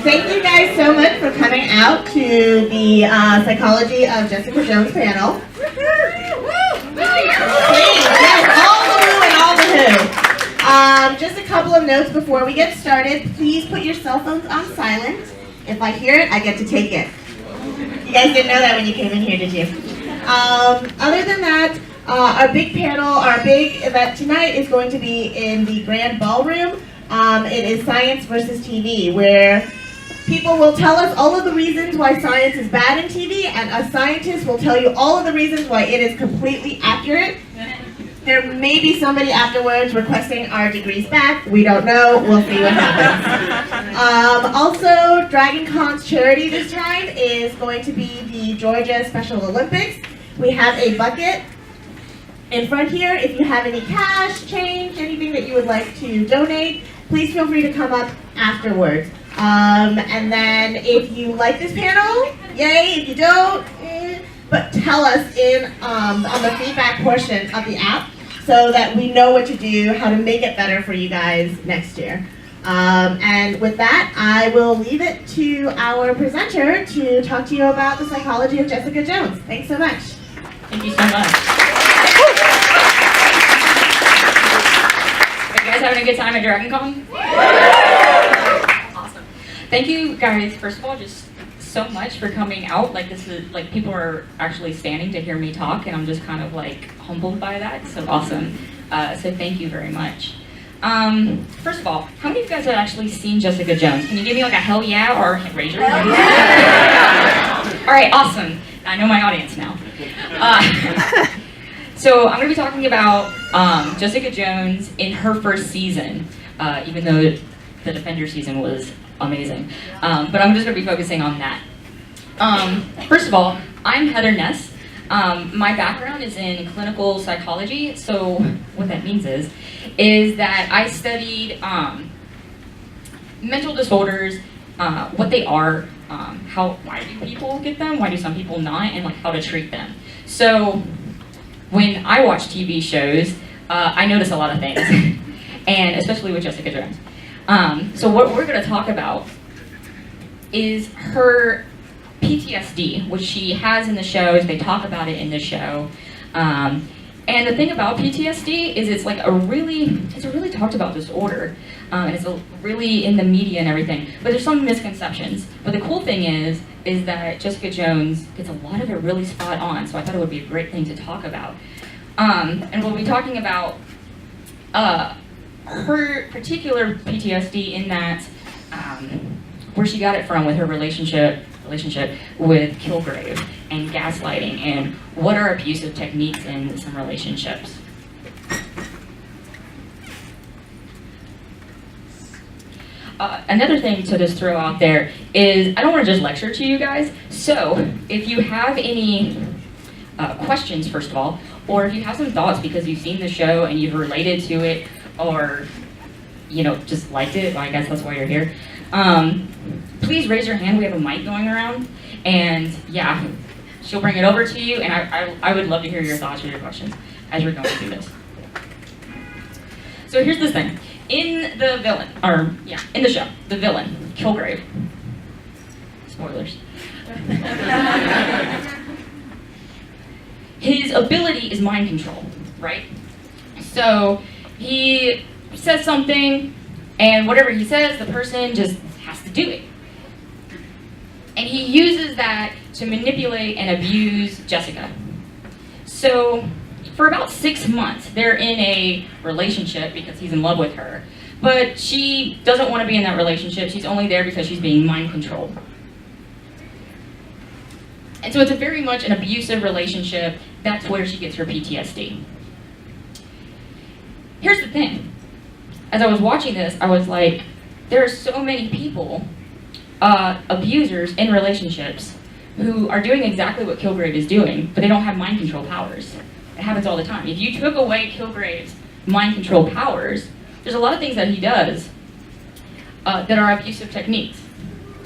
Thank you guys so much for coming out to the Psychology of Jessica Jones panel. Please, yes, all the woo and all the who. Just a couple of notes before we get started. Please put your cell phones on silent. If I hear it, I get to take it. You guys didn't know that when you came in here, did you? Other than that, our big panel, our big event tonight is going to be in the Grand Ballroom. It is Science versus TV, where people will tell us all of the reasons why science is bad in TV, and a scientist will tell you all of the reasons why it is completely accurate. There may be somebody afterwards requesting our degrees back. We don't know. We'll see what happens. Also, Dragon Con's charity this time is going to be the Georgia Special Olympics. We have a bucket in front here. If you have any cash, change, anything that you would like to donate, please feel free to come up afterwards. And then if you like this panel, yay. If you don't, but tell us on the feedback portion of the app so that we know what to do, how to make it better for you guys next year. And with that, I will leave it to our presenter to talk to you about the psychology of Jessica Jones. Thanks so much. Thank you so much. Are you guys having a good time at Dragon Con? Awesome. Thank you guys, first of all, just so much for coming out. Like, this is, like, people are actually standing to hear me talk, and I'm just kind of, like, humbled by that. So awesome. So thank you very much. First of all, how many of you guys have actually seen Jessica Jones? Can you give me, like, a hell yeah or raise your hand? All right, awesome. I know my audience now. So I'm going to be talking about Jessica Jones in her first season, even though the Defender season was amazing. But I'm just going to be focusing on that. First of all, I'm Heather Ness. My background is in clinical psychology. So what that means is that I studied mental disorders, what they are, why do people get them, why do some people not, and like how to treat them. So when I watch TV shows, I notice a lot of things, and especially with Jessica Jones. So what we're going to talk about is her PTSD, which she has in the shows. They talk about it in the show. And the thing about PTSD is it's a really talked about disorder, and it's really in the media and everything. But there's some misconceptions. But the cool thing is that Jessica Jones gets a lot of it really spot on. So I thought it would be a great thing to talk about. And we'll be talking about her particular PTSD in that where she got it from with her relationship with Kilgrave and gaslighting, and what are abusive techniques in some relationships. Another thing to just throw out there is I don't want to just lecture to you guys, so if you have any questions, first of all, or if you have some thoughts because you've seen the show and you've related to it, or just liked it, well, I guess that's why you're here, please raise your hand. We have a mic going around, and yeah, she'll bring it over to you, and I would love to hear your thoughts or your questions as we're going through this. So here's this thing. In the show, the villain, Kilgrave. Spoilers. His ability is mind control, right? So he says something, and whatever he says, the person just has to do it. And he uses that to manipulate and abuse Jessica. So for about 6 months, they're in a relationship because he's in love with her. But she doesn't want to be in that relationship. She's only there because she's being mind controlled. And so it's a very much an abusive relationship. That's where she gets her PTSD. Here's the thing. As I was watching this, I was like, there are so many people, abusers in relationships, who are doing exactly what Kilgrave is doing, but they don't have mind control powers. It happens all the time. If you took away Kilgrave's mind control powers, there's a lot of things that he does that are abusive techniques.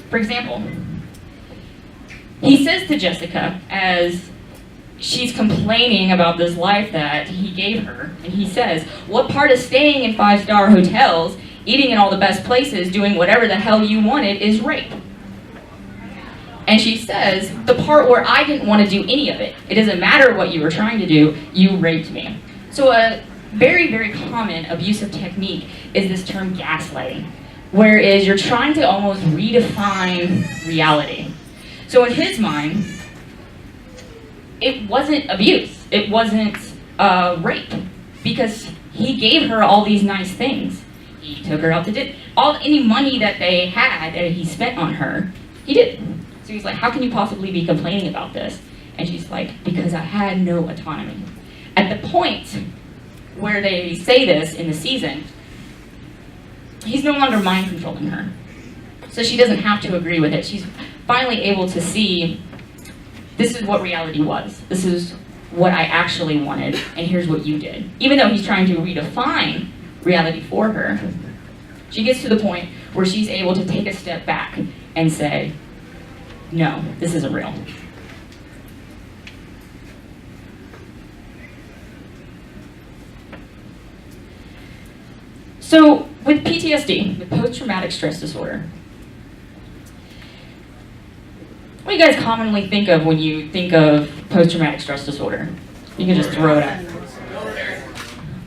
For example, he says to Jessica, as she's complaining about this life that he gave her, and he says, "What part of staying in 5-star hotels eating in all the best places, doing whatever the hell you wanted is rape. And she says, the part where I didn't want to do any of it, it doesn't matter what you were trying to do, you raped me. So a very, very common abusive technique is this term gaslighting, whereas you're trying to almost redefine reality. So in his mind, it wasn't abuse, it wasn't rape, because he gave her all these nice things. He took her out to dinner. Any money that they had that he spent on her, he did. So he's like, how can you possibly be complaining about this? And she's like, because I had no autonomy. At the point where they say this in the season, he's no longer mind controlling her. So she doesn't have to agree with it. She's finally able to see, this is what reality was. This is what I actually wanted, and here's what you did. Even though he's trying to redefine reality for her, she gets to the point where she's able to take a step back and say, no, this isn't real. So with PTSD, with post-traumatic stress disorder, what do you guys commonly think of when you think of post-traumatic stress disorder? You can just throw it out.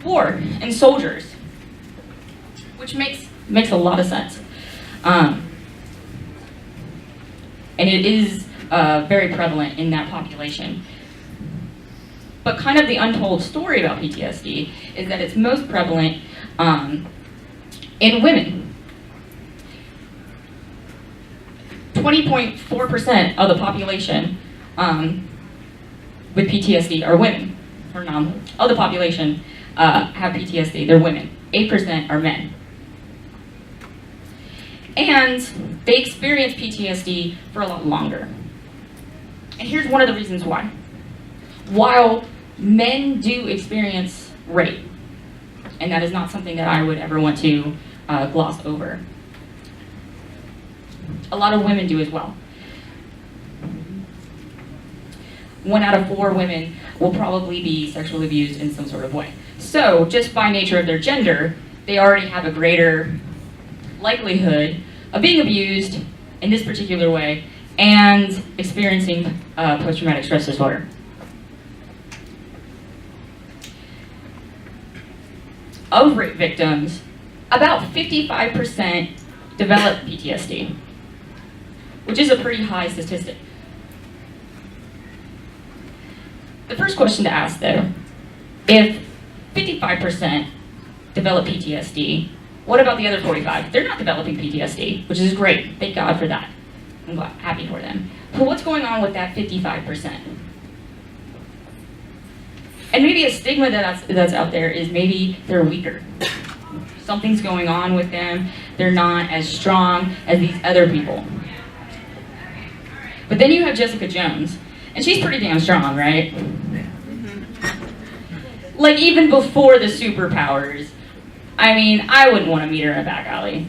War and soldiers, which makes a lot of sense. And it is very prevalent in that population. But kind of the untold story about PTSD is that it's most prevalent in women. 20.4% of the population with PTSD are women, or of the population have PTSD, they're women. 8% are men. And they experience PTSD for a lot longer. And here's one of the reasons why. While men do experience rape, and that is not something that I would ever want to gloss over, a lot of women do as well. 1 out of 4 women will probably be sexually abused in some sort of way. So, just by nature of their gender, they already have a greater likelihood of being abused in this particular way and experiencing post-traumatic stress disorder. Of rape victims, about 55% develop PTSD, which is a pretty high statistic. The first question to ask, though, if 55% develop PTSD, what about the other 45? They're not developing PTSD, which is great. Thank God for that. I'm happy for them. But what's going on with that 55%? And maybe a stigma that's out there is maybe they're weaker. Something's going on with them. They're not as strong as these other people. But then you have Jessica Jones, and she's pretty damn strong, right? Like, even before the superpowers, I mean, I wouldn't want to meet her in a back alley.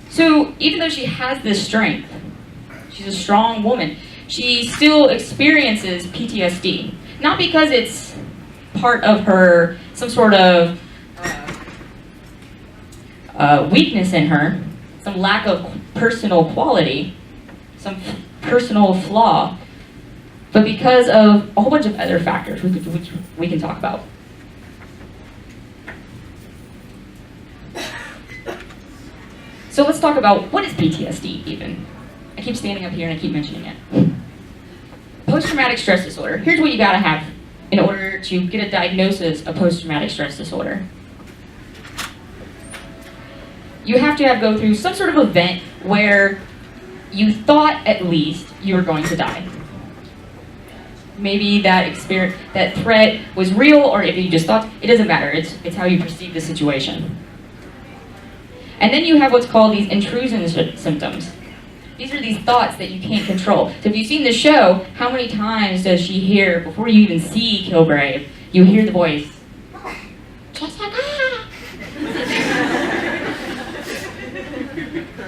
So, even though she has this strength, she's a strong woman, she still experiences PTSD. Not because it's part of her, some sort of weakness in her, some lack of personal quality, some personal flaw, but because of a whole bunch of other factors which we can talk about. So let's talk about, what is PTSD even? I keep standing up here and I keep mentioning it. Post-traumatic stress disorder. Here's what you gotta have in order to get a diagnosis of post-traumatic stress disorder. You have to go through some sort of event where you thought at least you were going to die. Maybe that threat was real, or if you just thought, it doesn't matter, it's how you perceive the situation. And then you have what's called these intrusion symptoms. These are these thoughts that you can't control. So if you've seen the show, how many times does she hear, before you even see Kilgrave, you hear the voice, Jessica!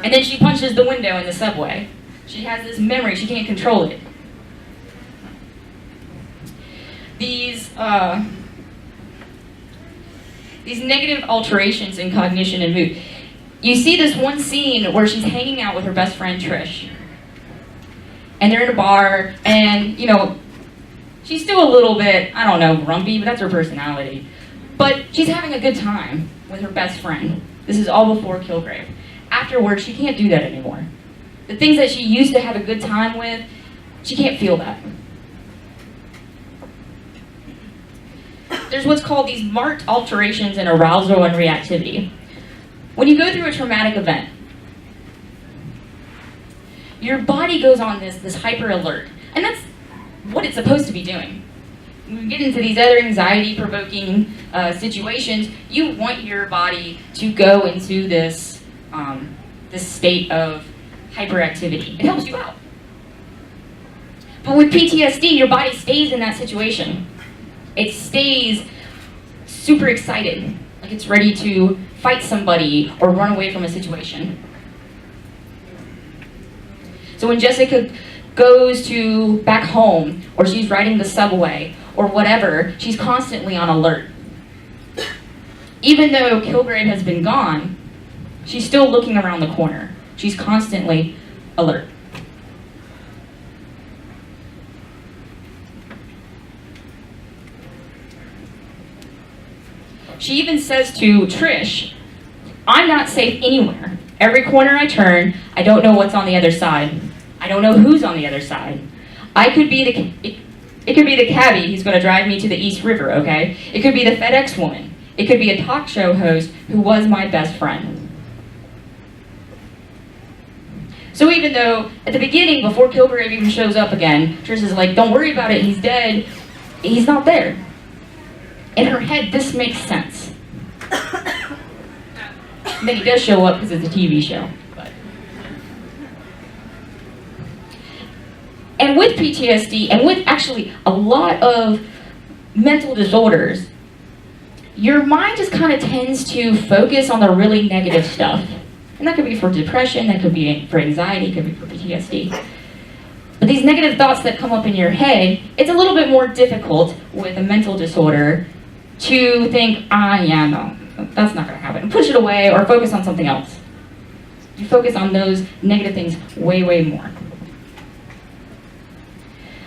And then she punches the window in the subway. She has this memory, she can't control it. These negative alterations in cognition and mood. You see this one scene where she's hanging out with her best friend Trish. And they're in a bar, and, you know, she's still a little bit, I don't know, grumpy, but that's her personality. But she's having a good time with her best friend. This is all before Kilgrave. Afterwards, she can't do that anymore. The things that she used to have a good time with, she can't feel that. There's what's called these marked alterations in arousal and reactivity. When you go through a traumatic event, your body goes on this hyper alert, and that's what it's supposed to be doing. When you get into these other anxiety-provoking situations, you want your body to go into this state of hyperactivity. It helps you out. But with PTSD, your body stays in that situation. It stays super excited, like it's ready to fight somebody or run away from a situation. So when Jessica goes to back home, or she's riding the subway, or whatever, she's constantly on alert. Even though Kilgrave has been gone, she's still looking around the corner. She's constantly alert. She even says to Trish, "I'm not safe anywhere. Every corner I turn, I don't know what's on the other side. I don't know who's on the other side. I could be it could be the cabbie who's going to drive me to the East River, okay? It could be the FedEx woman. It could be a talk show host who was my best friend." So even though at the beginning, before Kilgrave even shows up again, Trish is like, "Don't worry about it, he's dead," he's not there. In her head, this makes sense. And then he does show up because it's a TV show. And with PTSD, and with actually a lot of mental disorders, your mind just kind of tends to focus on the really negative stuff. And that could be for depression, that could be for anxiety, it could be for PTSD. But these negative thoughts that come up in your head, it's a little bit more difficult with a mental disorder to think, yeah, no, that's not going to happen. And push it away or focus on something else. You focus on those negative things way, way more.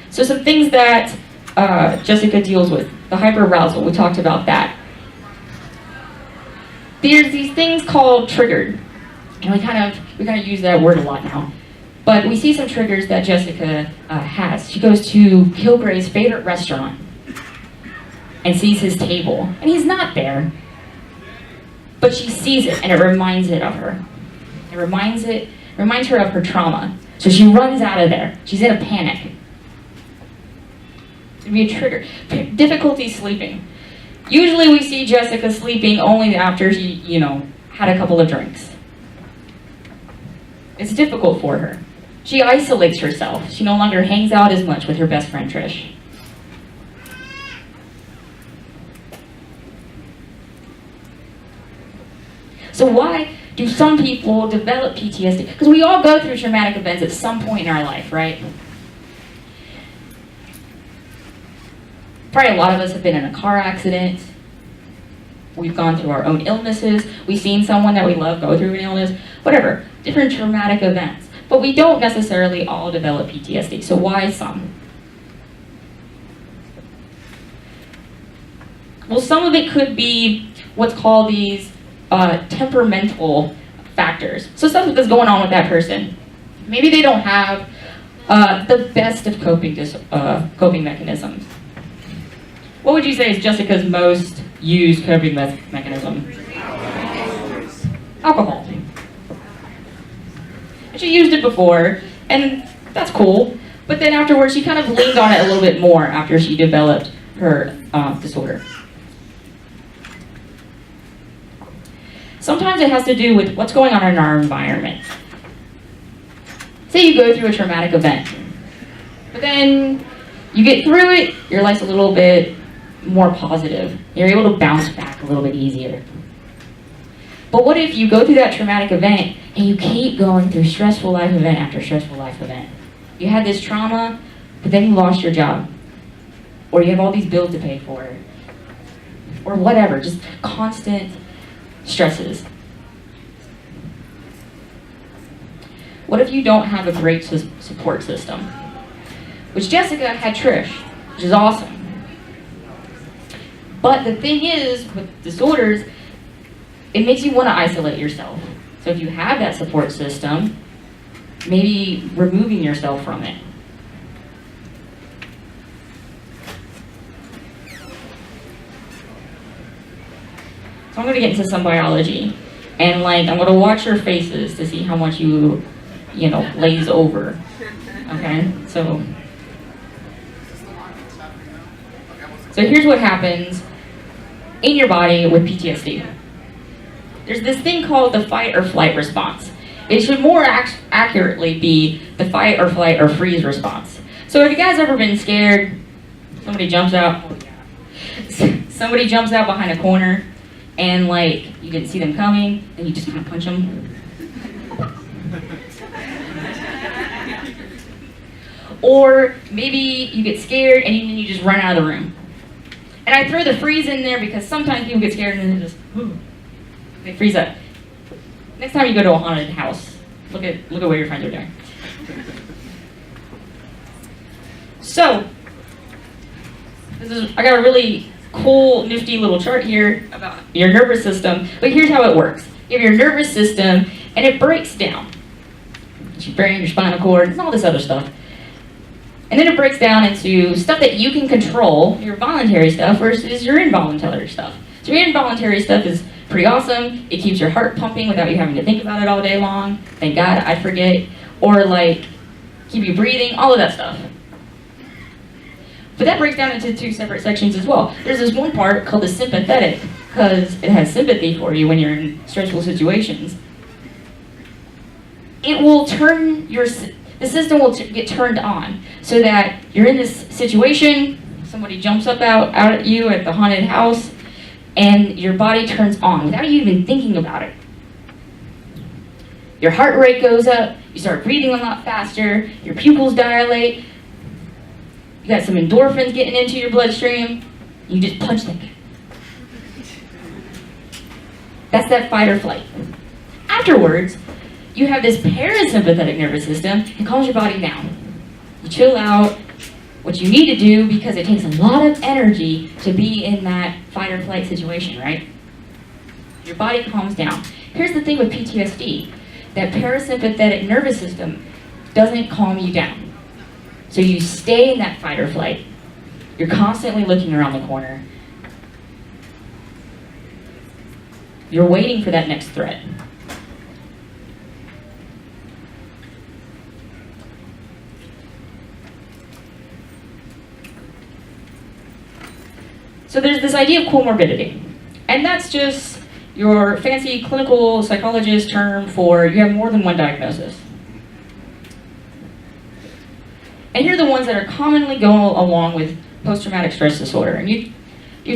So some things that Jessica deals with, the hyperarousal, we talked about that. There's these things called triggered, and we kind of use that word a lot now. But we see some triggers that Jessica has. She goes to Kilgrave's favorite restaurant and sees his table, and he's not there. But she sees it, and it reminds it of her. It reminds her of her trauma. So she runs out of there. She's in a panic. It would be a trigger. Difficulty sleeping. Usually we see Jessica sleeping only after she, had a couple of drinks. It's difficult for her. She isolates herself. She no longer hangs out as much with her best friend Trish. So why do some people develop PTSD? Because we all go through traumatic events at some point in our life, right? Probably a lot of us have been in a car accident. We've gone through our own illnesses. We've seen someone that we love go through an illness. Whatever, different traumatic events. But we don't necessarily all develop PTSD. So why some? Well, some of it could be what's called these temperamental factors. So something that's going on with that person. Maybe they don't have the best of coping mechanisms. What would you say is Jessica's most used coping mechanism? Alcohol. She used it before, and that's cool. But then afterwards, she kind of leaned on it a little bit more after she developed her disorder. Sometimes it has to do with what's going on in our environment. Say you go through a traumatic event, but then you get through it, your life's a little bit more positive. You're able to bounce back a little bit easier. But what if you go through that traumatic event and you keep going through stressful life event after stressful life event? You had this trauma, but then you lost your job. Or you have all these bills to pay for. or whatever, just constant stresses. What if you don't have a great support system? Which Jessica had Trish, which is awesome. But the thing is, with disorders, it makes you want to isolate yourself. So if you have that support system, maybe removing yourself from it. So I'm going to get into some biology. And I'm going to watch your faces to see how much you glaze over. Okay? So here's what happens in your body with PTSD. There's this thing called the fight or flight response. It should more accurately be the fight or flight or freeze response. So have you guys ever been scared? Somebody jumps out behind a corner and you didn't see them coming and you just kind of punch them. Or maybe you get scared and you just run out of the room. And I throw the freeze in there because sometimes people get scared and then they freeze up. Next time you go to a haunted house, look at what your friends are doing. So, I got a really cool, nifty little chart here about your nervous system, but here's how it works. You have your nervous system, and it breaks down. Your brain, your spinal cord, and all this other stuff. And then it breaks down into stuff that you can control, your voluntary stuff, versus your involuntary stuff. So your involuntary stuff is pretty awesome. It keeps your heart pumping without you having to think about it all day long. Thank God, I forget. Or keep you breathing, all of that stuff. But that breaks down into two separate sections as well. There's this one part called the sympathetic, because it has sympathy for you when you're in stressful situations. It will turn the system will get turned on so that you're in this situation, somebody jumps up out at you at the haunted house, and your body turns on without you even thinking about it. Your heart rate goes up, you start breathing a lot faster, your pupils dilate, you got some endorphins getting into your bloodstream, you just punch them. That's that fight or flight. Afterwards, you have this parasympathetic nervous system. It calms your body down. You chill out, what you need to do, because it takes a lot of energy to be in that fight or flight situation, right? Your body calms down. Here's the thing with PTSD. That parasympathetic nervous system doesn't calm you down. So you stay in that fight or flight. You're constantly looking around the corner. You're waiting for that next threat. So there's this idea of comorbidity, and that's just your fancy clinical psychologist term for you have more than one diagnosis. And here are the ones that are commonly go along with post-traumatic stress disorder. And you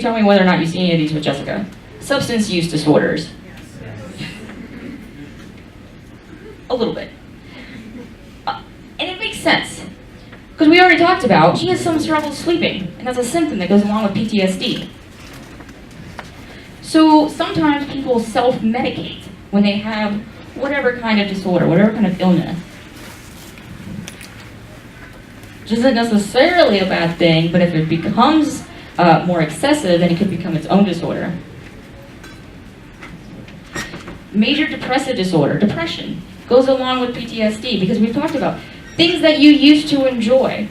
tell me whether or not you see any of these with Jessica. Substance use disorders. A little bit. And it makes sense. Because we already talked about, she has some trouble sleeping, and that's a symptom that goes along with PTSD. So sometimes people self-medicate when they have whatever kind of disorder, whatever kind of illness. Which isn't necessarily a bad thing, but if it becomes more excessive, then it could become its own disorder. Major depressive disorder, depression, goes along with PTSD, because we've talked about things that you used to enjoy.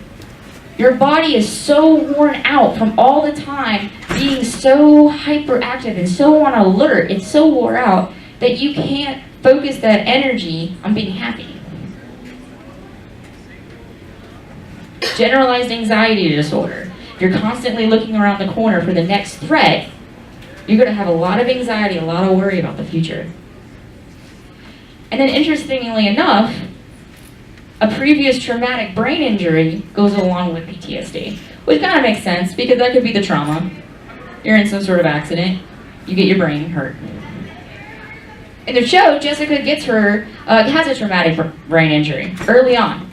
Your body is so worn out from all the time being so hyperactive and so on alert, it's so wore out that you can't focus that energy on being happy. Generalized anxiety disorder. If you're constantly looking around the corner for the next threat, you're going to have a lot of anxiety, a lot of worry about the future. And then interestingly enough, a previous traumatic brain injury goes along with PTSD, which kind of makes sense because that could be the trauma. You're in some sort of accident, you get your brain hurt. In the show, Jessica has a traumatic brain injury early on.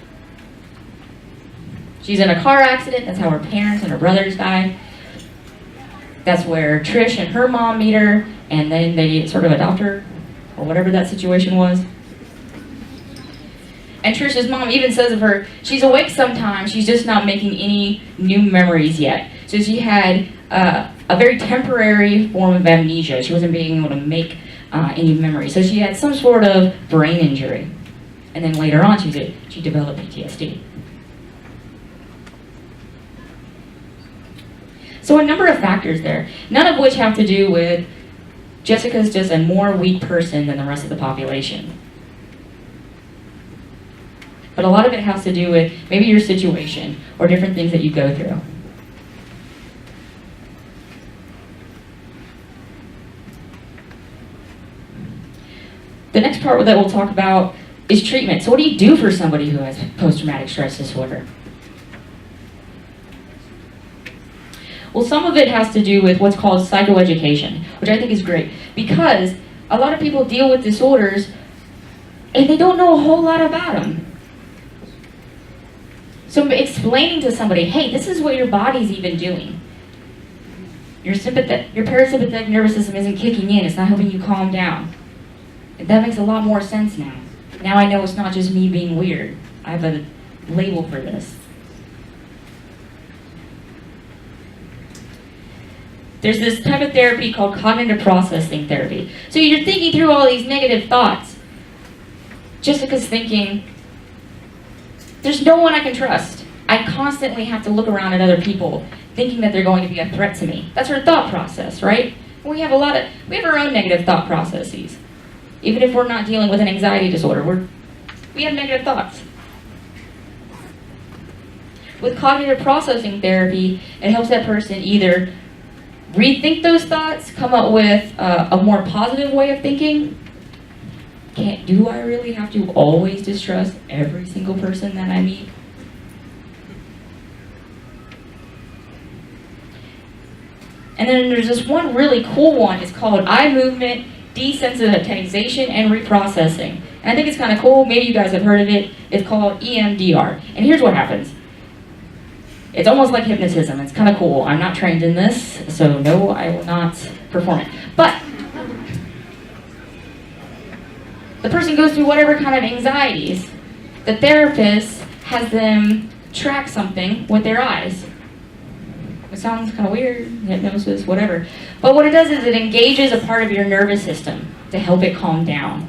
She's in a car accident, that's how her parents and her brothers died. That's where Trish and her mom meet her, and then they sort of adopt her, or whatever that situation was. And Trish's mom even says of her, she's awake sometimes, she's just not making any new memories yet. So she had a very temporary form of amnesia. She wasn't being able to make any memories. So she had some sort of brain injury. And then later on, she developed PTSD. So a number of factors there, none of which have to do with Jessica's just a more weak person than the rest of the population. But a lot of it has to do with maybe your situation or different things that you go through. The next part that we'll talk about is treatment. So what do you do for somebody who has post-traumatic stress disorder? Well, some of it has to do with what's called psychoeducation, which I think is great, because a lot of people deal with disorders and they don't know a whole lot about them. So explaining to somebody, hey, this is what your body's even doing. Your parasympathetic nervous system isn't kicking in, it's not helping you calm down. That makes a lot more sense now. Now I know it's not just me being weird. I have a label for this. There's this type of therapy called cognitive processing therapy. So you're thinking through all these negative thoughts. Jessica's thinking, there's no one I can trust. I constantly have to look around at other people, thinking that they're going to be a threat to me. That's her thought process, right? We have our own negative thought processes. Even if we're not dealing with an anxiety disorder, we have negative thoughts. With cognitive processing therapy, it helps that person either rethink those thoughts, come up with a more positive way of thinking. Do I really have to always distrust every single person that I meet? And then there's this one really cool one. It's called eye movement desensitization and reprocessing. And I think it's kind of cool. Maybe you guys have heard of it. It's called EMDR. And here's what happens. It's almost like hypnotism. It's kind of cool. I'm not trained in this, so no, I will not perform it. But the person goes through whatever kind of anxieties. The therapist has them track something with their eyes. It sounds kind of weird, hypnosis, whatever. But what it does is it engages a part of your nervous system to help it calm down.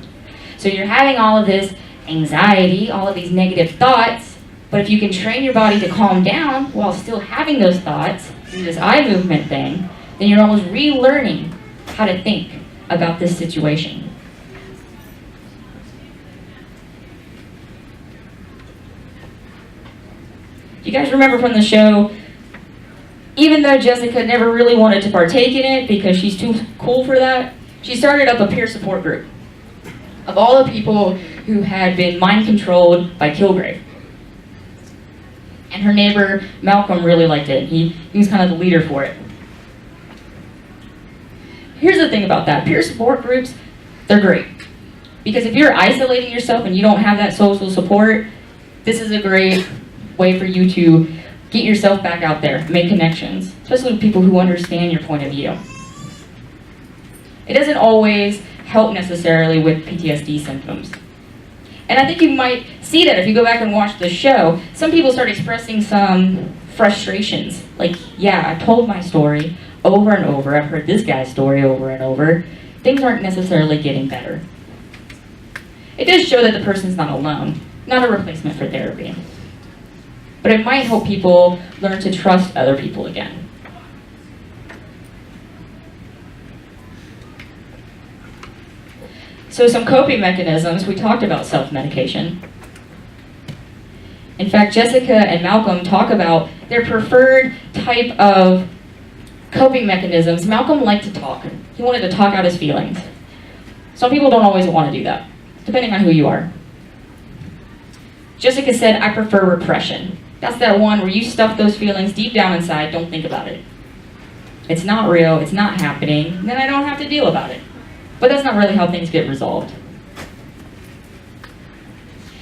So you're having all of this anxiety, all of these negative thoughts, but if you can train your body to calm down while still having those thoughts, through this eye movement thing, then you're almost relearning how to think about this situation. You guys remember from the show, even though Jessica never really wanted to partake in it because she's too cool for that, she started up a peer support group of all the people who had been mind controlled by Kilgrave. And her neighbor, Malcolm, really liked it. He was kind of the leader for it. Here's the thing about that. Peer support groups, they're great. Because if you're isolating yourself and you don't have that social support, this is a great way for you to get yourself back out there, make connections, especially with people who understand your point of view. It doesn't always help necessarily with PTSD symptoms. And I think you might see that if you go back and watch the show. Some people start expressing some frustrations. Like, yeah, I've told my story over and over. I've heard this guy's story over and over. Things aren't necessarily getting better. It does show that the person's not alone, not a replacement for therapy. But it might help people learn to trust other people again. So some coping mechanisms, we talked about self-medication. In fact, Jessica and Malcolm talk about their preferred type of coping mechanisms. Malcolm liked to talk. He wanted to talk out his feelings. Some people don't always want to do that, depending on who you are. Jessica said, I prefer repression. That's that one where you stuff those feelings deep down inside, don't think about it. It's not real, it's not happening, then I don't have to deal about it. But that's not really how things get resolved.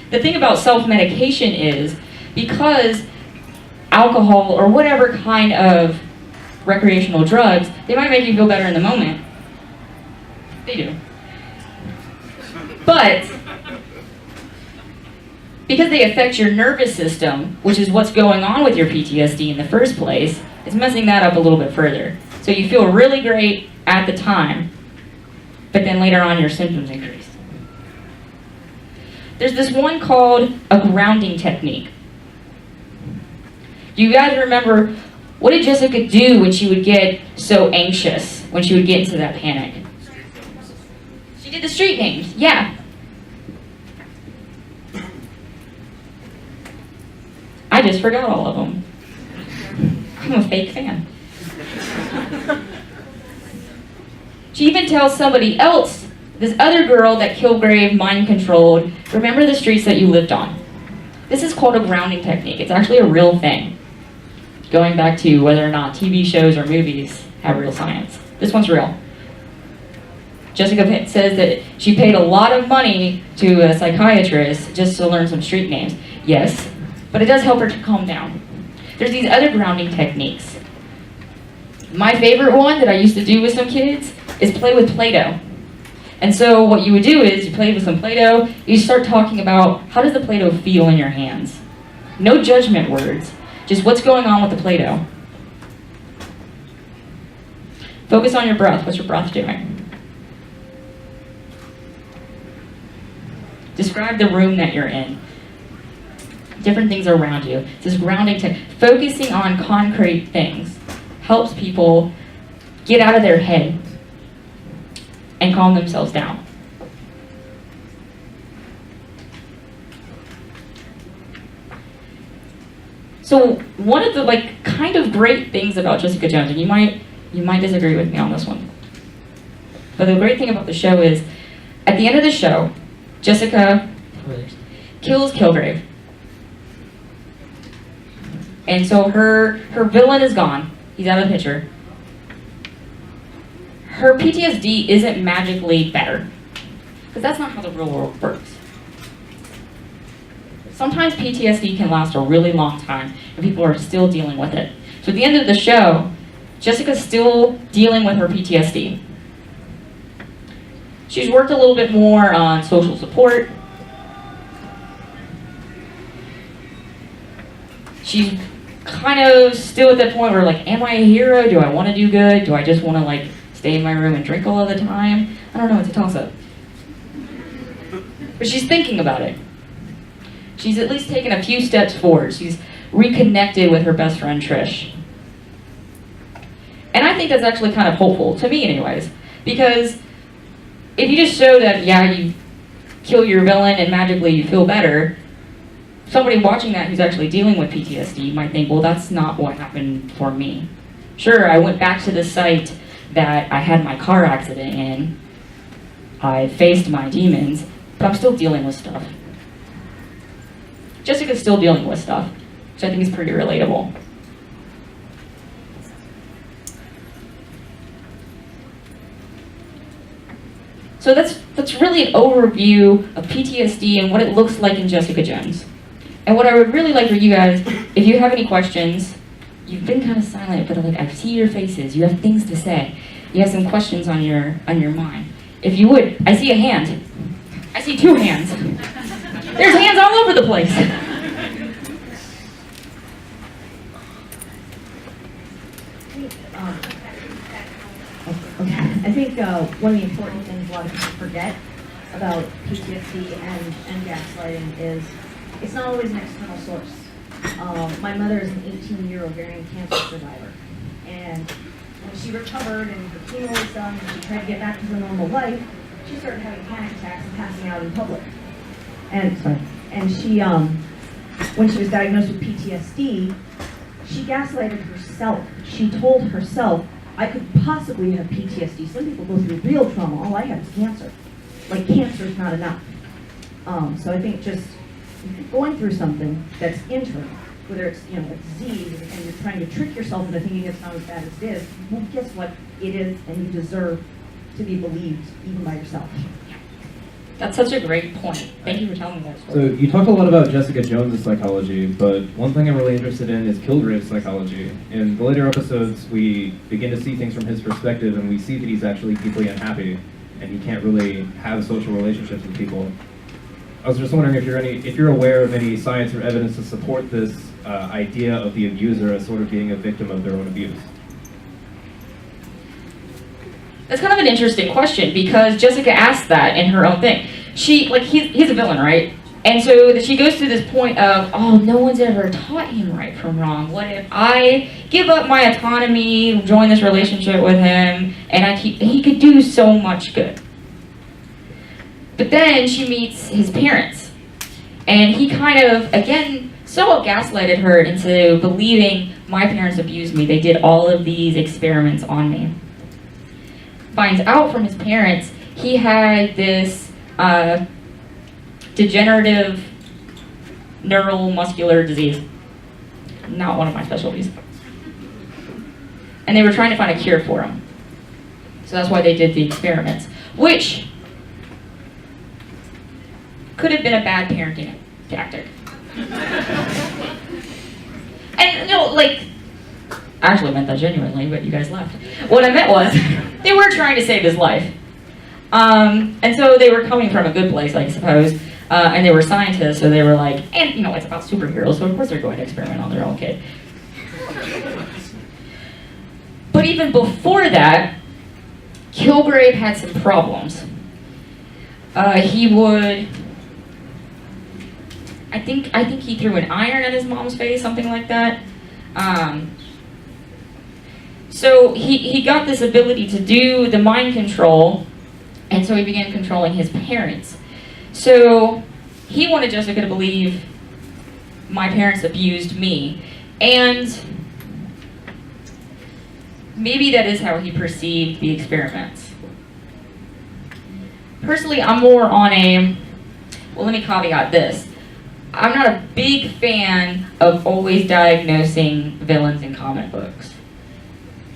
The thing about self-medication is, because alcohol or whatever kind of recreational drugs, they might make you feel better in the moment. They do. But because they affect your nervous system, which is what's going on with your PTSD in the first place, it's messing that up a little bit further. So you feel really great at the time, but then later on your symptoms increase. There's this one called a grounding technique. Do you guys remember, what did Jessica do when she would get so anxious, when she would get into that panic? She did the street names, yeah. I just forgot all of them. I'm a fake fan. She even tells somebody else, this other girl that Kilgrave mind-controlled, remember the streets that you lived on. This is called a grounding technique. It's actually a real thing. Going back to whether or not TV shows or movies have real science. This one's real. Jessica says that she paid a lot of money to a psychiatrist just to learn some street names. Yes, but it does help her to calm down. There's these other grounding techniques. My favorite one that I used to do with some kids is play with Play-Doh. And so what you would do is you play with some Play-Doh, you start talking about how does the Play-Doh feel in your hands. No judgment words, just what's going on with the Play-Doh. Focus on your breath. What's your breath doing? Describe the room that you're in. Different things around you. This grounding technique. Focusing on concrete things helps people get out of their head and calm themselves down. So one of the kind of great things about Jessica Jones, and you might disagree with me on this one, but the great thing about the show is, at the end of the show, Jessica kills Kilgrave. And so her villain is gone. He's out of the picture. Her PTSD isn't magically better, because that's not how the real world works. Sometimes PTSD can last a really long time, and people are still dealing with it. So at the end of the show, Jessica's still dealing with her PTSD. She's worked a little bit more on social support. She's kind of still at that point where am I a hero? Do I want to do good? Do I just want to stay in my room and drink all of the time? I don't know, it's a toss-up. But she's thinking about it. She's at least taken a few steps forward. She's reconnected with her best friend, Trish. And I think that's actually kind of hopeful, to me anyways, because if you just show that, yeah, you kill your villain and magically you feel better, somebody watching that who's actually dealing with PTSD might think, well, that's not what happened for me. Sure, I went back to the site that I had my car accident in. I faced my demons, but I'm still dealing with stuff. Jessica's still dealing with stuff, which I think is pretty relatable. So that's really an overview of PTSD and what it looks like in Jessica Jones. And what I would really like for you guys, if you have any questions, you've been kind of silent, but I see your faces. You have things to say. You have some questions on your mind. If you would, I see a hand. I see two hands. There's hands all over the place. I think one of the important things a lot of people forget about PTSD and gaslighting is it's not always an external source. My mother is an 18-year ovarian cancer survivor, and when she recovered and her chemo was done and she tried to get back to her normal life, she started having panic attacks and passing out in public. And she, when she was diagnosed with PTSD, she gaslighted herself. She told herself, I could possibly have PTSD. Some people go through real trauma. All I have is cancer. Cancer is not enough. So I think just going through something that's internal, whether it's a disease and you're trying to trick yourself into thinking it's not as bad as it is, well, guess what? It is, and you deserve to be believed even by yourself. That's such a great point. Thank you for telling me that So story. you talked a lot about Jessica Jones' psychology, but one thing I'm really interested in is Kilgrave's psychology. In the later episodes, we begin to see things from his perspective, and we see that he's actually deeply unhappy, and he can't really have social relationships with people. I was just wondering if you're aware of any science or evidence to support this idea of the abuser as sort of being a victim of their own abuse. That's kind of an interesting question because Jessica asked that in her own thing. He's a villain, right? And so she goes to this point of, oh, no one's ever taught him right from wrong. What if I give up my autonomy, join this relationship with him, and he could do so much good. But then she meets his parents, and he kind of, again, somewhat gaslighted her into believing my parents abused me. They did all of these experiments on me. Finds out from his parents he had this degenerative neuromuscular disease. Not one of my specialties. And they were trying to find a cure for him. So that's why they did the experiments, which could have been a bad parenting tactic. And I actually meant that genuinely, but you guys laughed. What I meant was, they were trying to save his life. And so they were coming from a good place, I suppose. And they were scientists, so they were like, and it's about superheroes, so of course they're going to experiment on their own kid. But even before that, Kilgrave had some problems. He would, I think he threw an iron at his mom's face, something like that. So he got this ability to do the mind control, and so he began controlling his parents. So he wanted Jessica to believe my parents abused me, and maybe that is how he perceived the experiments. Personally, I'm more on well, let me caveat this. I'm not a big fan of always diagnosing villains in comic books.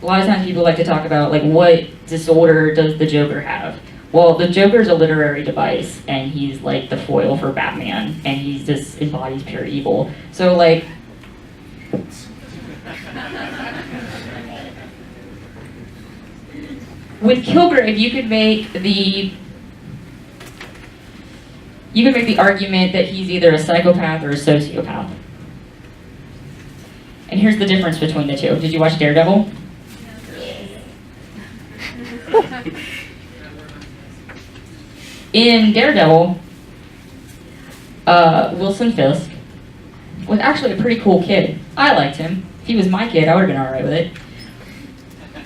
A lot of times people like to talk about, what disorder does the Joker have? Well, the Joker's a literary device, and he's like the foil for Batman, and he just embodies pure evil. So, with Kilgrave, you could make the argument that he's either a psychopath or a sociopath. And here's the difference between the two. Did you watch Daredevil? In Daredevil, Wilson Fisk was actually a pretty cool kid. I liked him. If he was my kid, I would have been alright with it.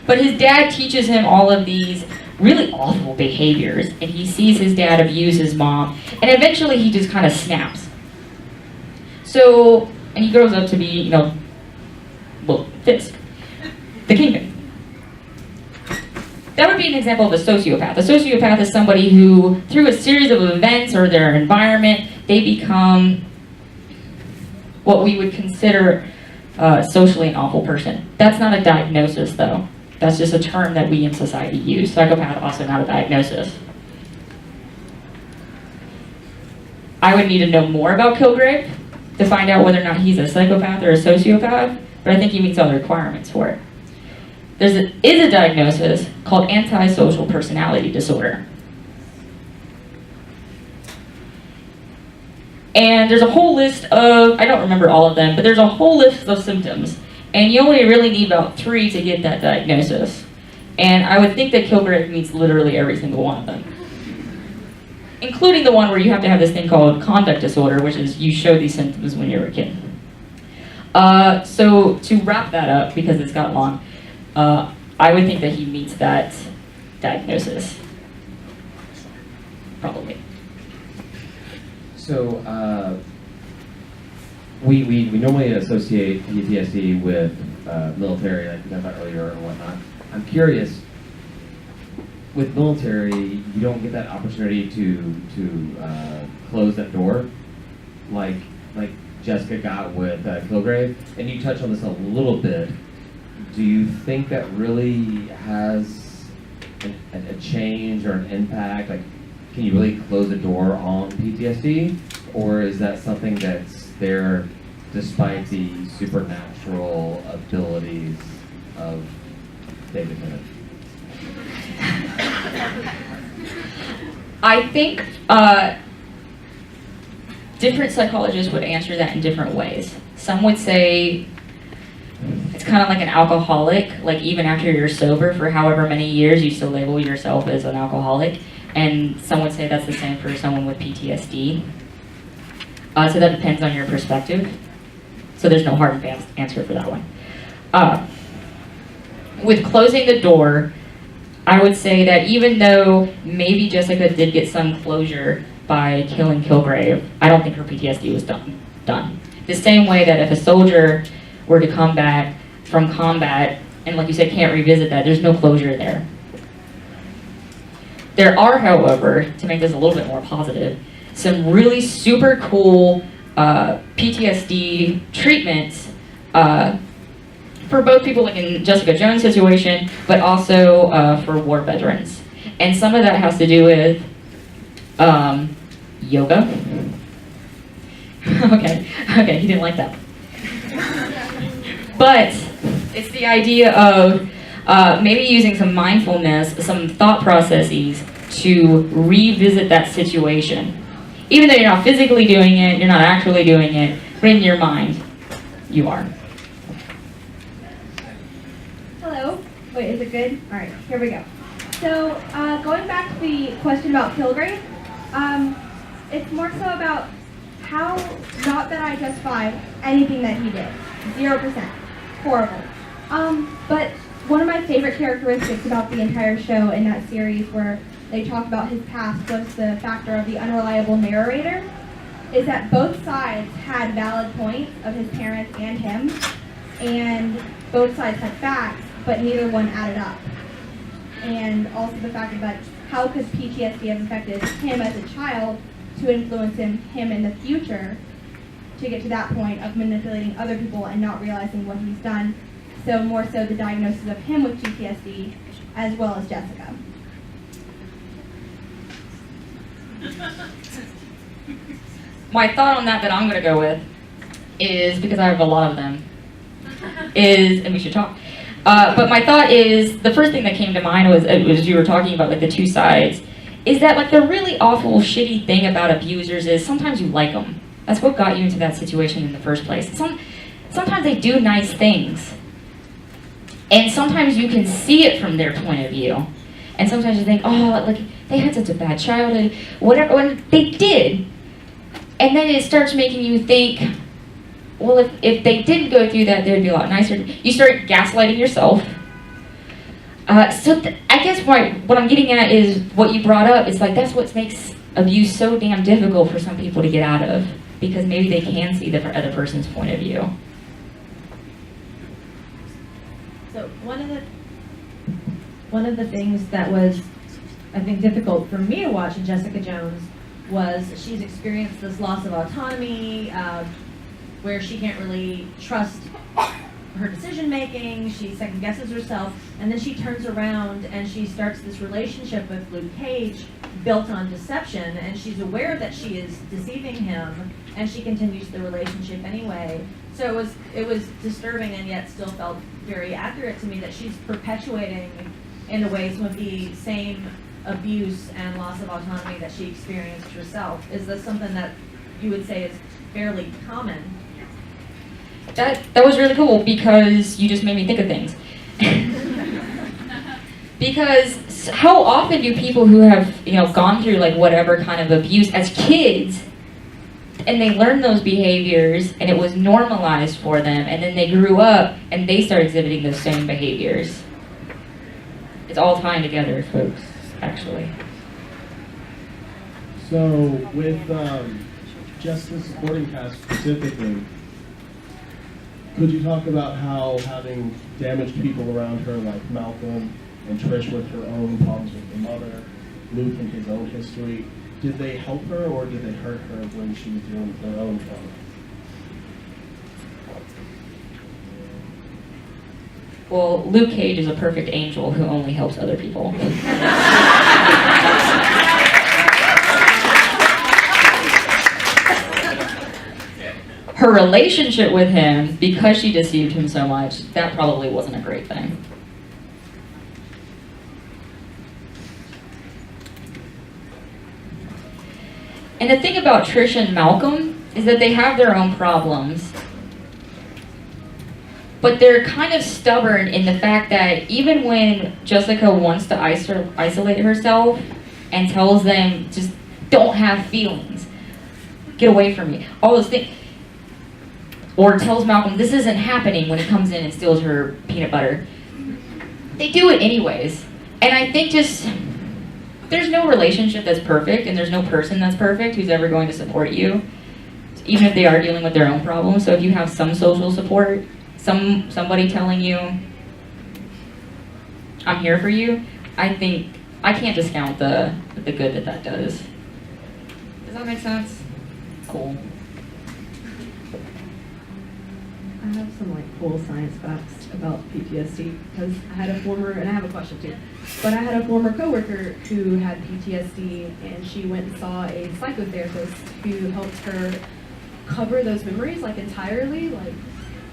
But his dad teaches him all of these really awful behaviors, and he sees his dad abuse his mom, and eventually he just kind of snaps. So, and he grows up to be, Fisk, the kingpin. That would be an example of a sociopath. A sociopath is somebody who, through a series of events or their environment, they become what we would consider socially an awful person. That's not a diagnosis, though. That's just a term that we in society use. Psychopath, also not a diagnosis. I would need to know more about Kilgrave to find out whether or not he's a psychopath or a sociopath, but I think he meets all the requirements for it. There is a diagnosis called antisocial personality disorder. And there's a whole list of, I don't remember all of them, but there's a whole list of symptoms. And you only really need about 3 to get that diagnosis. And I would think that Kilgrave meets literally every single one of them. Including the one where you have to have this thing called conduct disorder, which is you show these symptoms when you're a kid. So to wrap that up, because it's got long, I would think that he meets that diagnosis. Probably. So we normally associate PTSD with military, like we talked about earlier or whatnot. I'm curious, with military, you don't get that opportunity to close that door, like Jessica got with Kilgrave, and you touched on this a little bit. Do you think that really has a change or an impact? Like, can you really close the door on PTSD? Or is that something that's there despite the supernatural abilities of David Tennant? I think different psychologists would answer that in different ways. Some would say it's kind of like an alcoholic, like even after you're sober for however many years, you still label yourself as an alcoholic. And some would say that's the same for someone with PTSD. So that depends on your perspective. So there's no hard and fast answer for that one. With closing the door, I would say that even though maybe Jessica did get some closure by killing Kilgrave, I don't think her PTSD was done. The same way that if a soldier were to come back from combat and, like you said, can't revisit that, there's no closure there. There are, however, to make this a little bit more positive, some really super cool PTSD treatments for both people like in Jessica Jones' situation, but also for war veterans. And some of that has to do with yoga. Okay, he didn't like that. But it's the idea of maybe using some mindfulness, some thought processes to revisit that situation. Even though you're not physically doing it, you're not actually doing it, but in your mind, you are. Hello. Wait, is it good? All right, here we go. So, going back to the question about Kilgrave, it's more so about how, not that I justify anything that he did. 0%. Horrible. But one of my favorite characteristics about the entire show in that series where they talk about his past was the factor of the unreliable narrator, is that both sides had valid points of his parents and him, and both sides had facts, but neither one added up. And also the fact that how could PTSD have affected him as a child to influence him in the future to get to that point of manipulating other people and not realizing what he's done. So more so the diagnosis of him with PTSD as well as Jessica. My thought on that I'm going to go with is, because I have a lot of them, and we should talk. But my thought is, the first thing that came to mind was you were talking about like the two sides, is that like the really awful, shitty thing about abusers is sometimes you like them. That's what got you into that situation in the first place. Sometimes they do nice things. And sometimes you can see it from their point of view. And sometimes you think, oh, like they had such a bad childhood, whatever, when they did. And then it starts making you think, well, if they didn't go through that, they'd be a lot nicer. You start gaslighting yourself. I guess what I'm getting at is what you brought up. It's like that's what makes abuse so damn difficult for some people to get out of, because maybe they can see the other person's point of view. So one of the things that was, I think, difficult for me to watch in Jessica Jones was she's experienced this loss of autonomy, where she can't really trust her decision making, she second guesses herself, and then she turns around and she starts this relationship with Luke Cage built on deception, and she's aware that she is deceiving him, and she continues the relationship anyway. So it was disturbing, and yet still felt very accurate to me that she's perpetuating in a way some of the same abuse and loss of autonomy that she experienced herself. Is this something that you would say is fairly common? That was really cool, because you just made me think of things. Because how often do people who have gone through like whatever kind of abuse as kids, and they learn those behaviors and it was normalized for them, and then they grew up and they start exhibiting those same behaviors? It's all tying together, folks, actually. So with just the supporting cast specifically, could you talk about how having damaged people around her, like Malcolm and Trish with her own problems with the mother, Luke and his own history, did they help her or did they hurt her when she was dealing with her own trauma? Well, Luke Cage is a perfect angel who only helps other people. her relationship with him, because she deceived him so much, that probably wasn't a great thing. And the thing about Trish and Malcolm is that they have their own problems. But they're kind of stubborn in the fact that even when Jessica wants to isolate herself and tells them, just don't have feelings, get away from me, all those things, or tells Malcolm this isn't happening when he comes in and steals her peanut butter, they do it anyways. And I think just, there's no relationship that's perfect, and there's no person that's perfect who's ever going to support you, even if they are dealing with their own problems. So if you have some social support, somebody telling you, I'm here for you, I think, I can't discount the good that does. Does that make sense? Cool. I have some like cool science facts about PTSD because I had a former, and I have a question too, but I had a former coworker who had PTSD, and she went and saw a psychotherapist who helped her cover those memories like entirely, like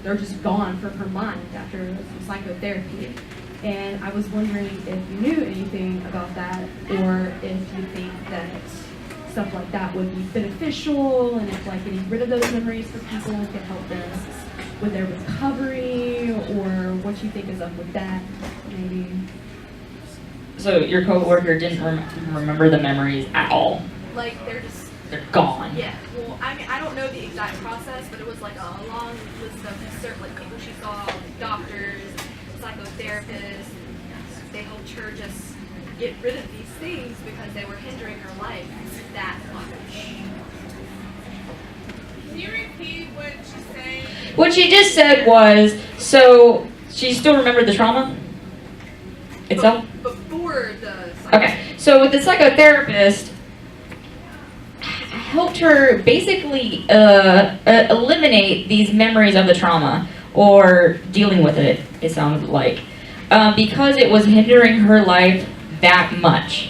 they're just gone from her mind after some psychotherapy. And I was wondering if you knew anything about that, or if you think that stuff like that would be beneficial, and if like getting rid of those memories for people could help them with their recovery, or what you think is up with that, maybe. So your coworker didn't remember the memories at all? Like they're gone. Yeah. Well, I mean, I don't know the exact process, but it was like a long list of certain like people she saw, doctors, psychotherapists. They helped her just get rid of these things because they were hindering her life that much. Can you repeat what she said? What she just said was, so she still remembered the trauma itself? Before the Okay, so with the psychotherapist, helped her basically eliminate these memories of the trauma, or dealing with it, it sounded like, because it was hindering her life that much.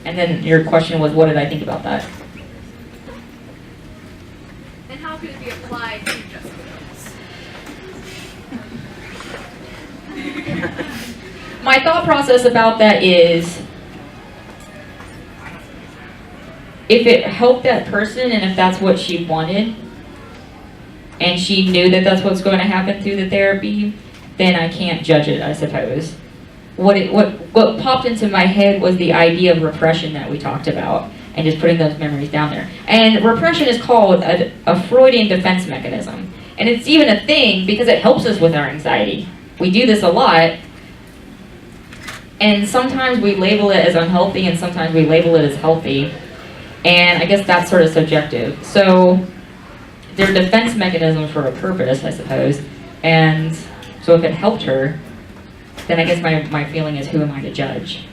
And then your question was, what did I think about that? And how could it be applied to Jessica Jones? My thought process about that is, if it helped that person and if that's what she wanted, and she knew that that's what's going to happen through the therapy, then I can't judge it, I suppose. What popped into my head was the idea of repression that we talked about, and just putting those memories down there. And repression is called a Freudian defense mechanism. And it's even a thing because it helps us with our anxiety. We do this a lot, and sometimes we label it as unhealthy, and sometimes we label it as healthy. And I guess that's sort of subjective. So they're defense mechanisms for a purpose, I suppose. And so if it helped her, then I guess my feeling is, who am I to judge?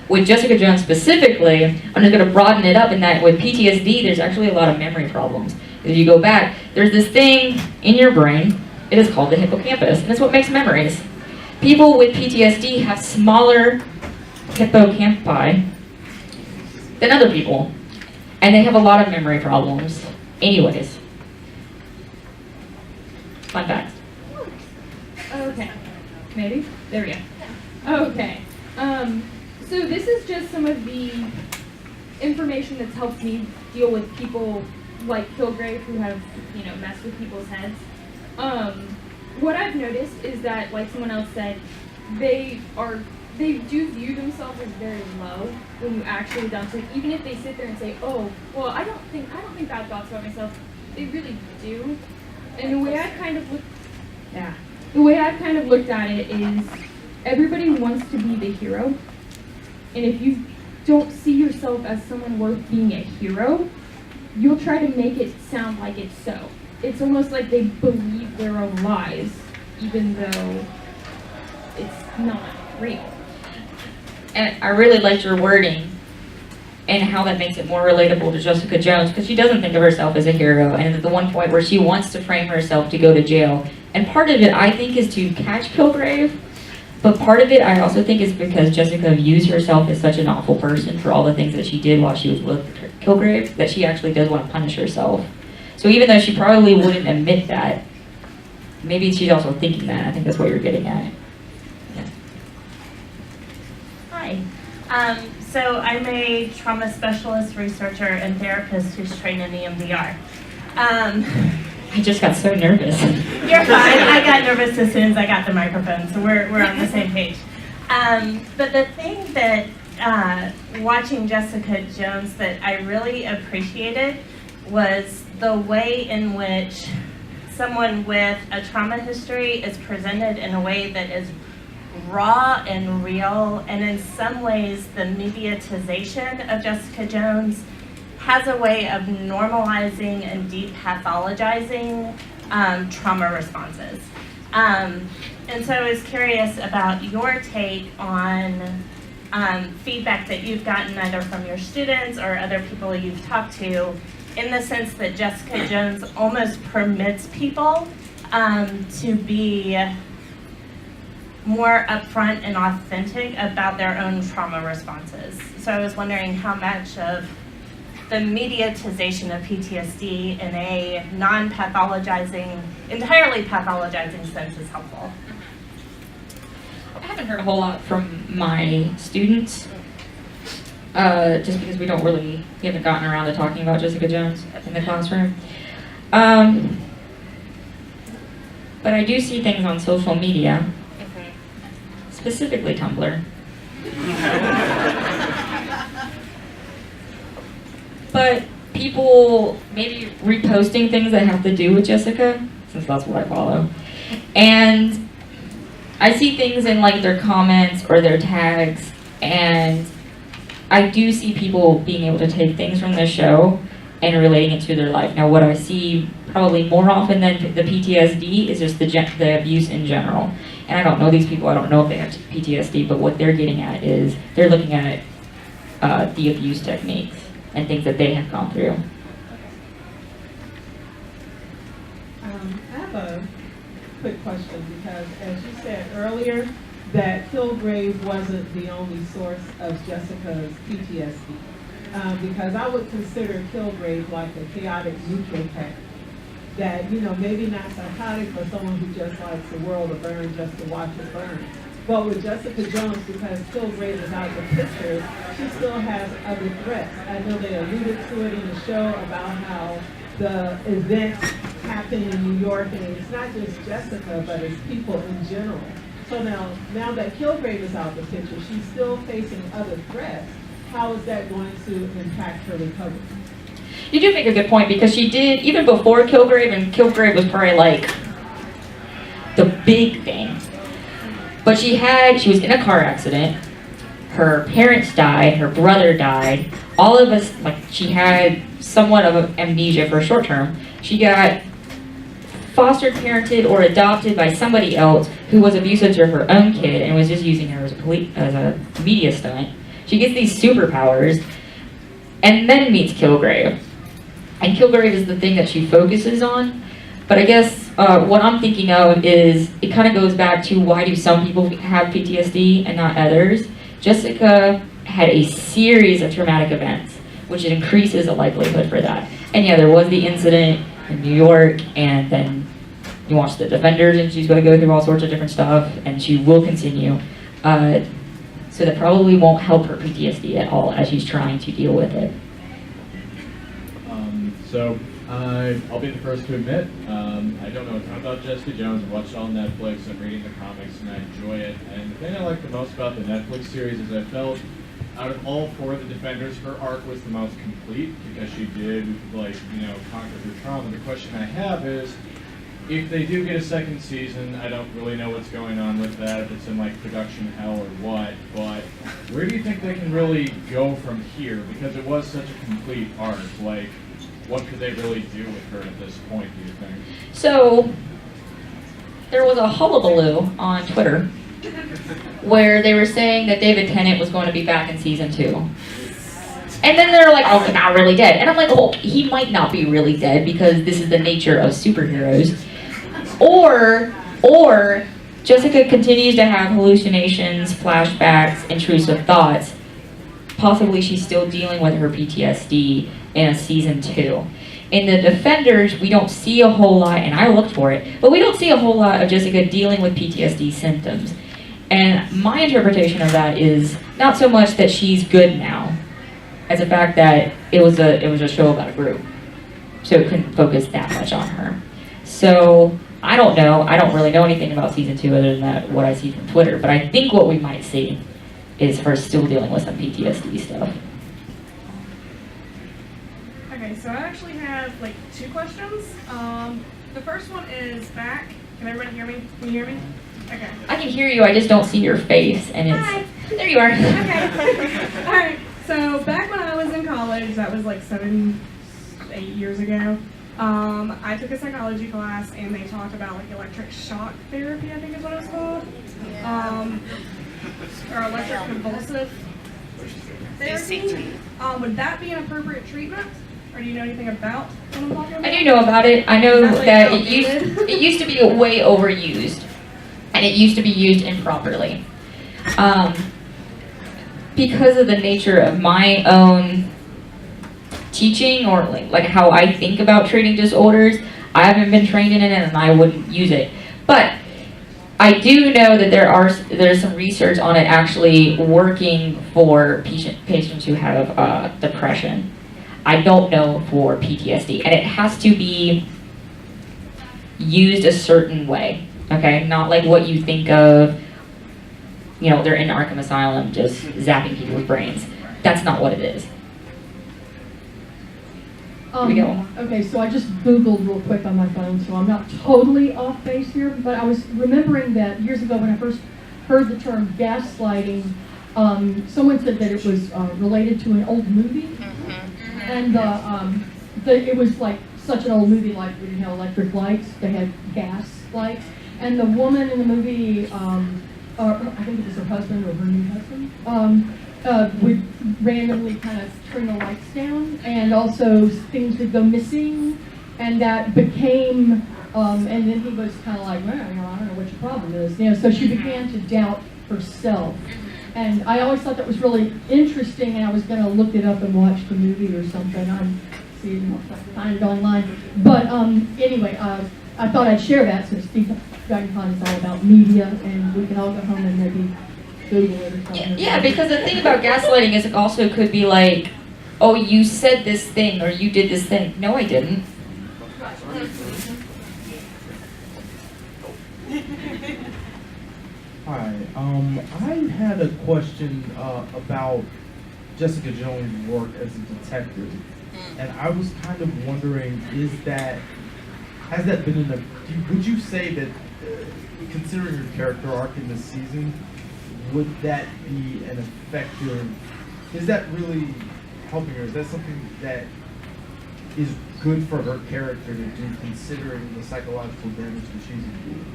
With Jessica Jones specifically, I'm just going to broaden it up in that with PTSD, there's actually a lot of memory problems. If you go back, there's this thing in your brain, it is called the hippocampus, and it's what makes memories. People with PTSD have smaller hippocampi than other people, and they have a lot of memory problems anyways. Fun fact. Okay. Maybe? There we go. Okay. So this is just some of the information that's helped me deal with people like Kilgrave who have, messed with people's heads. What I've noticed is that, like someone else said, they do view themselves as very low when you actually don't. So even if they sit there and say, "Oh, well, I don't think bad thoughts about myself," they really do. And the way I've kind of looked at it is, everybody wants to be the hero, and if you don't see yourself as someone worth being a hero, you'll try to make it sound like it's so. It's almost like they believe their own lies, even though it's not real. And I really liked your wording and how that makes it more relatable to Jessica Jones, because she doesn't think of herself as a hero, and at the one point where she wants to frame herself to go to jail. And part of it, I think, is to catch Kilgrave, but part of it, I also think, is because Jessica views herself as such an awful person for all the things that she did while she was with Kilgrave, that she actually does want to punish herself. So even though she probably wouldn't admit that, maybe she's also thinking that. I think that's what you're getting at. Yeah. Hi. So I'm a trauma specialist, researcher, and therapist who's trained in EMDR. I just got so nervous. You're fine. I got nervous as soon as I got the microphone, so we're on the same page. But the thing that watching Jessica Jones that I really appreciated was the way in which someone with a trauma history is presented in a way that is raw and real, and in some ways the mediatization of Jessica Jones has a way of normalizing and depathologizing trauma responses. And so I was curious about your take on feedback that you've gotten either from your students or other people you've talked to, in the sense that Jessica Jones almost permits people to be more upfront and authentic about their own trauma responses. So I was wondering how much of the mediatization of PTSD in a non-pathologizing, entirely pathologizing sense is helpful. I haven't heard a whole lot from my students, just because we haven't gotten around to talking about Jessica Jones in the classroom. But I do see things on social media, specifically Tumblr. But people maybe reposting things that have to do with Jessica, since that's what I follow. And I see things in like their comments or their tags, and I do see people being able to take things from the show and relating it to their life. Now what I see probably more often than the PTSD is just the abuse in general. And I don't know these people, I don't know if they have PTSD, but what they're getting at is they're looking at the abuse techniques and things that they have gone through. I have a quick question, because as you said earlier, that Kilgrave wasn't the only source of Jessica's PTSD. Because I would consider Kilgrave like a chaotic neutral type. That, you know, maybe not psychotic, but someone who just likes the world to burn just to watch it burn. But with Jessica Jones, because Kilgrave is out the picture, she still has other threats. I know they alluded to it in the show about how the events happen in New York, and it's not just Jessica, but it's people in general. So now that Kilgrave is out the picture, she's still facing other threats. How is that going to impact her recovery? You do make a good point, because she did, even before Kilgrave, and Kilgrave was probably like the big thing. But she was in a car accident, her parents died, her brother died, all of us, like, she had somewhat of amnesia for short term. She got foster parented or adopted by somebody else who was abusive to her own kid and was just using her as a media stunt. She gets these superpowers and then meets Kilgrave. And Kilgrave is the thing that she focuses on. But I guess what I'm thinking of is, it kind of goes back to, why do some people have PTSD and not others? Jessica had a series of traumatic events, which increases the likelihood for that. And yeah, there was the incident in New York, and then you watch The Defenders, and she's going to go through all sorts of different stuff, and she will continue. So that probably won't help her PTSD at all as she's trying to deal with it. I'll be the first to admit, I don't know a ton about Jessica Jones. I watched it on Netflix, I'm reading the comics, and I enjoy it. And the thing I like the most about the Netflix series is I felt, out of all four of the Defenders, her arc was the most complete, because she did, like, you know, conquer her trauma. The question I have is, if they do get a second season, I don't really know what's going on with that, if it's in like production hell or what, but where do you think they can really go from here? Because it was such a complete arc. Like, what could they really do with her at this point, do you think? So, there was a hullabaloo on Twitter where they were saying that David Tennant was going to be back in season 2. And then they're like, oh, he's not really dead. And I'm like, oh, he might not be really dead, because this is the nature of superheroes. Or Jessica continues to have hallucinations, flashbacks, intrusive thoughts. Possibly she's still dealing with her PTSD in a season 2. In the defenders, we don't see a whole lot, and I looked for it, but we don't see a whole lot of Jessica dealing with PTSD symptoms. And my interpretation of that is not so much that she's good now, as the fact that it was a show about a group, so it couldn't focus that much on her. So I don't know. I don't really know anything about season 2 other than that what I see from Twitter. But I think what we might see is her still dealing with some PTSD stuff. Okay, so I actually have like 2 questions. The first one is back. Can everybody hear me? Can you hear me? Okay. I can hear you. I just don't see your face, and it's Hi. There you are. Okay. All right. So back when I was in college, that was like 7, 8 years ago. I took a psychology class, and they talked about like electric shock therapy, I think is what it was called, or electric convulsive therapy. Would that be an appropriate treatment, or do you know anything about what I'm talking about? I do know about it. I know Is that, like, that outdated? it used to be way overused, and it used to be used improperly. Because of the nature of my own teaching, or like how I think about treating disorders, I haven't been trained in it, and I wouldn't use it. But I do know that there's some research on it actually working for patients who have depression. I don't know for PTSD, and it has to be used a certain way. Okay, not like what you think of. You know, they're in Arkham Asylum just zapping people's brains. That's not what it is. Here we go. Okay, so I just Googled real quick on my phone, so I'm not totally off base here, but I was remembering that years ago when I first heard the term gaslighting, someone said that it was related to an old movie, and it was like such an old movie, like we didn't have electric lights, they had gas lights, and the woman in the movie, I think it was her husband or her new husband, would randomly kind of turn the lights down, and also things would go missing, and that became, and then he was kind of like, well, you know, I don't know what your problem is, you know, so she began to doubt herself. And I always thought that was really interesting, and I was going to look it up and watch the movie or something. I'm seeing if I can find it online. But anyway, I thought I'd share that since Steve DragonCon is all about media, and we can all go home and maybe Google it or something. Yeah, because the thing about gaslighting is it also could be like, oh, you said this thing or you did this thing. No, I didn't. Hi, I had a question about Jessica Jones' work as a detective, and I was kind of wondering, has that been would you say that, considering her character arc in this season, would that be an effective, is that really helping her? Is that something that is good for her character to do, considering the psychological damage that she's endured?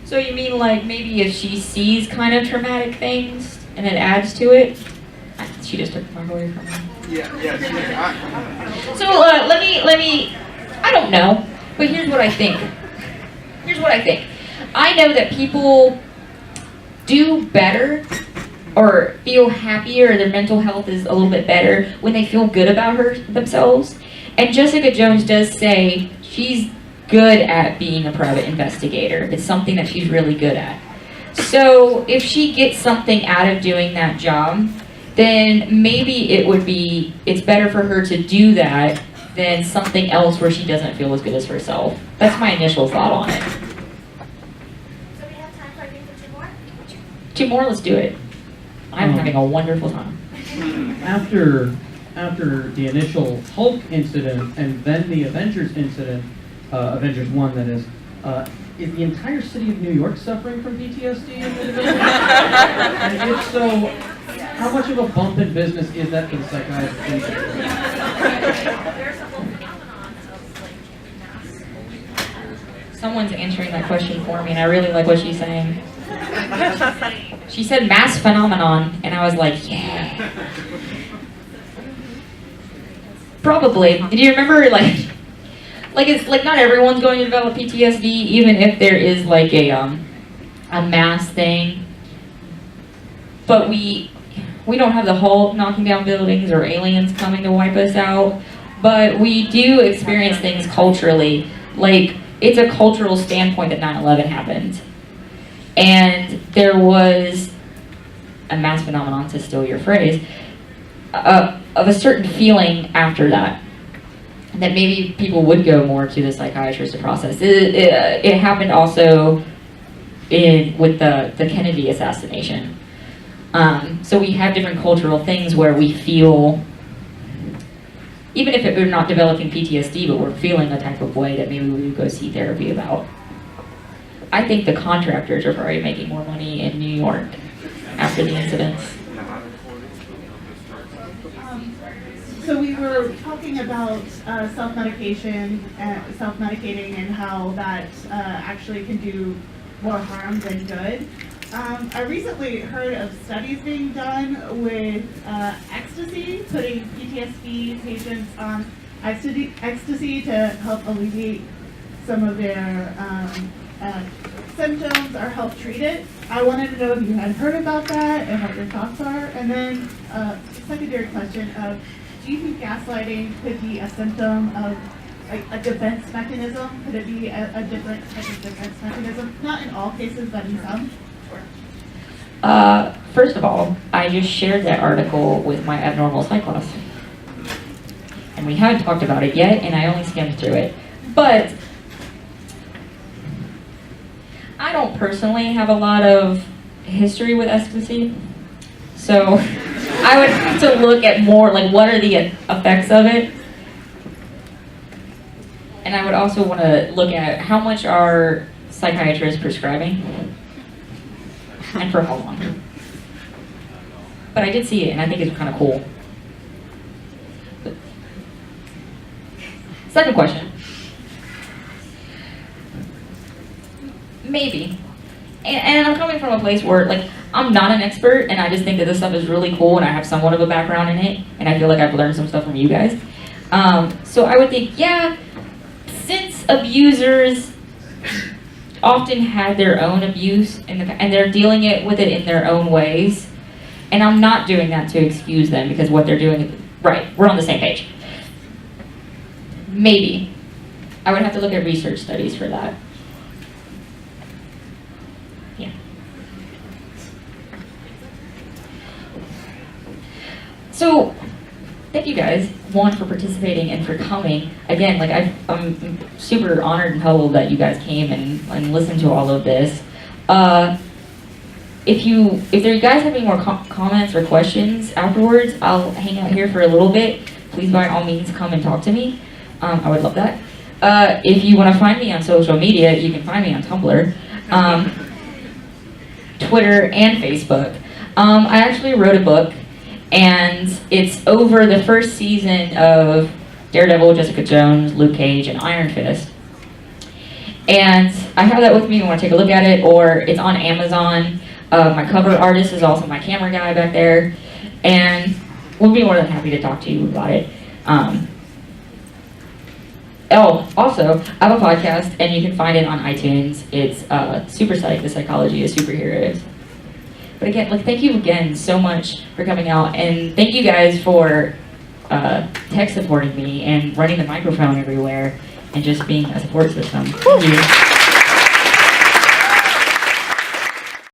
So you mean like maybe if she sees kind of traumatic things and it adds to it? She just took my away from me. Yeah. So let me, I don't know, but here's what I think. I know that people do better or feel happier, their mental health is a little bit better when they feel good about themselves. And Jessica Jones does say she's good at being a private investigator. It's something that she's really good at. So if she gets something out of doing that job, then maybe it's better for her to do that than something else where she doesn't feel as good as herself. That's my initial thought on it. So we have time for, I think, for 2 more? 2 more, let's do it. I'm having a wonderful time. After the initial Hulk incident and then the Avengers incident, Avengers 1 that is the entire city of New York suffering from PTSD in the event? And if so, how much of a bump in business is that for the psychiatrist? There's a whole phenomenon of like Someone's answering that question for me, and I really like what she's saying. She said mass phenomenon, and I was like, yeah. Probably. Do you remember, like it's like not everyone's going to develop PTSD, even if there is like a mass thing. But we don't have the Hulk knocking down buildings or aliens coming to wipe us out. but we do experience things culturally. Like, it's a cultural standpoint that 9/11 happened. And there was a mass phenomenon, to steal your phrase, of a certain feeling after that maybe people would go more to the psychiatrist to process. It happened also with the Kennedy assassination. So we have different cultural things where we feel, even if we're not developing PTSD, but we're feeling a type of way that maybe we would go see therapy about. I think the contractors are probably making more money in New York after the incidents. So we were talking about self-medication, self-medicating, and how that actually can do more harm than good. I recently heard of studies being done with ecstasy, putting PTSD patients on ecstasy to help alleviate some of their symptoms or help treat it. I wanted to know if you had heard about that and what your thoughts are. And then secondary question of, do you think gaslighting could be a symptom of like a defense mechanism? Could it be a different type of defense mechanism? Not in all cases, but in some. First of all, I just shared that article with my abnormal psych class. And we haven't talked about it yet, and I only skimmed through it. But I don't personally have a lot of history with ecstasy. So I would have to look at more, like, what are the effects of it? And I would also want to look at how much are psychiatrists prescribing and for how long. But I did see it, and I think it's kind of cool. Second question. Maybe. And I'm coming from a place where, like, I'm not an expert, and I just think that this stuff is really cool, and I have somewhat of a background in it, and I feel like I've learned some stuff from you guys. So I would think, yeah, since abusers often had their own abuse, and they're dealing with it in their own ways, and I'm not doing that to excuse them, because what they're doing is, right, we're on the same page. Maybe. I would have to look at research studies for that. Yeah. So, thank you guys, one, for participating and for coming. Again, like, I'm super honored and humbled that you guys came and listened to all of this. If you guys have any more comments or questions afterwards, I'll hang out here for a little bit. Please, by all means, come and talk to me. I would love that. If you want to find me on social media, you can find me on Tumblr, Twitter, and Facebook. I actually wrote a book, and it's over the first season of Daredevil, Jessica Jones, Luke Cage, and Iron Fist. And I have that with me if you want to take a look at it, or it's on Amazon. My cover artist is also my camera guy back there, and we'll be more than happy to talk to you about it. Also, I have a podcast, and you can find it on iTunes. It's Super Psych, the Psychology of Superheroes. But again, like, thank you again so much for coming out, and thank you guys for tech supporting me and running the microphone everywhere and just being a support system. Thank you.